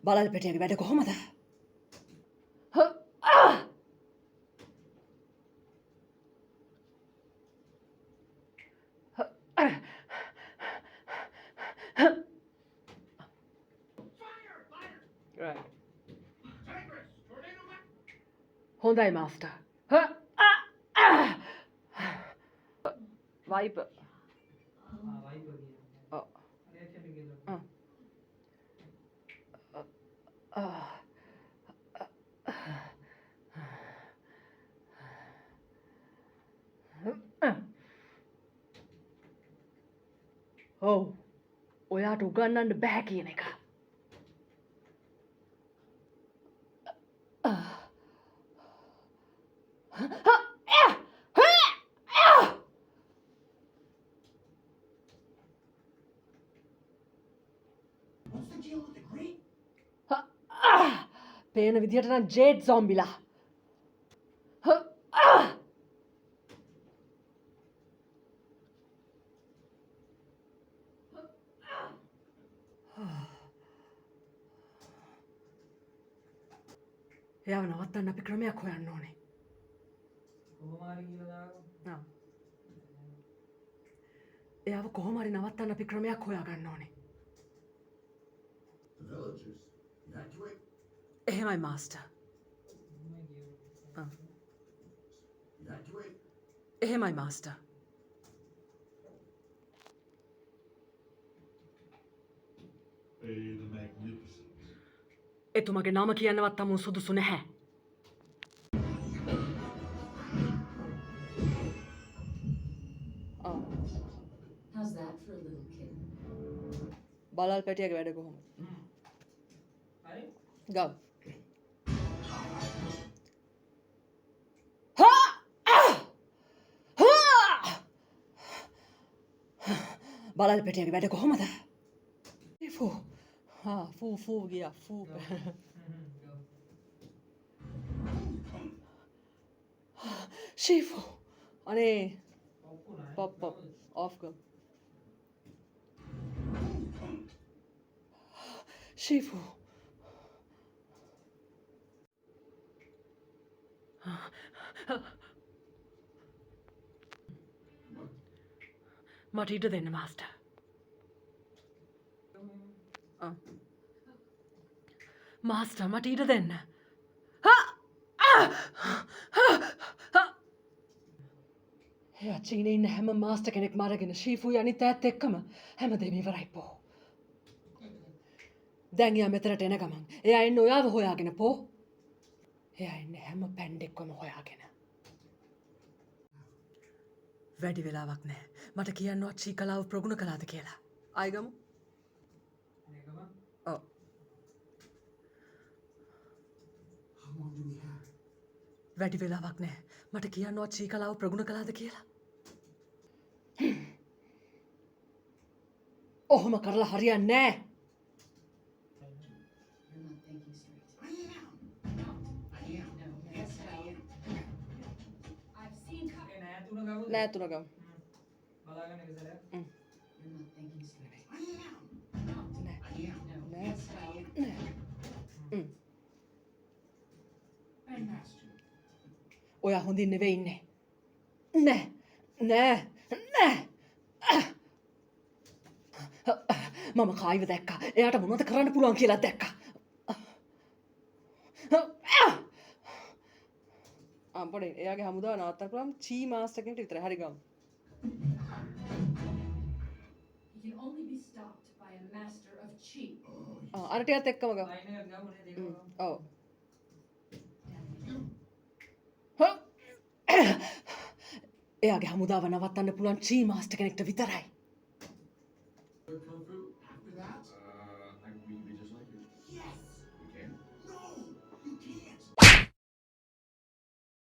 බලල් පෙටියගේ වැඩ කොහොමද? Right. හොඳයි මාස්ටර්. වයිපර්. ඔව්. ඔයාට උගන්නන්න බෑ කියන එක. What's the deal with the green? පේන විදිහට නම් ජේඩ් සොම්බිලා. එයාව නවත්තන්න අපි ක්‍රමයක් හොයන්න ඕනේ. එයාව කොහොම හරි නවත්තන්න අපි ක්‍රමයක් හොයාගන්න ඕනේ. The villagers. Evacuate. එහෙමයි මාස්ටර්. Evacuate. එහෙමයි මාස්ටර්. The magnificent. එතුමගේ නම කියන්නවත් තමුන් සුදුසු නැහැ. How's that for a little kid? බලල් පැටියගේ වැඩ කොහොමද? ගව්. බලල් පැටියගේ වැඩ කොහොමද? ෆූ. ෆූ ගියා ෆූ. ශීෆු. අනේ පොප් ඔෆ් ගම්. ශීෆු. මට ඉඩ දෙන්න මාස්ටර්. මාස්ටර් මට ඉඩ දෙන්න. එයා චීනේ ඉන්න හැම මාස්ටර් කෙනෙක්ම අරගෙන ශීෆුයි අනිත් ඈත් එක්කම හැමදේම ඉවරයි පෝ. දැන් එයා මෙතනට එන ගමන් එයා එන්නේ ඔයාව හොයාගෙන පෝ. එයා එන්නේ හැම පැණ්ඩෙක්වම හොයාගෙන. වැඩි වෙලාවක් නැහැ. මට කියන්නවත් චීකලාව ප්‍රගුණ කළාද කියලා. ආයි ගමු. ඔව්. How long do we have? වැඩි වෙලාවක් නැහැ. මට කියන්නවත් චීකලාව ප්‍රගුණ කළාද කියලා. ඔහොම කරලා හරියන්නේ නැහැ. You're not thinking straight. I am. No, I am. No, yes, I am. I've seen නෑ තුන ගමු. You're not thinking straight. I am. නෑ. I am. No, No. yes, I am. නෑ. And master. ඔයා හොඳින් නෙවෙයි ඉන්නේ. නෑ. නෑ. නෑ. මම කායිව දැක්කා. එයාට මොනවද කරන්න පුළුවන් කියලා දැක්කා. පොඩි එයාගේ හමුදාව නවත්තන්න පුළුවන් චී මාස්ටර් කෙනෙක්ට විතරයි. හරි ගමු. He can only be stopped by a master of chi. අර ටිකත් එක්කම ගමු. ඔව්. එයාගේ හමුදාව නවත්තන්න පුළුවන් චී මාස්ටර් කෙනෙක්ට විතරයි. Kung Fu?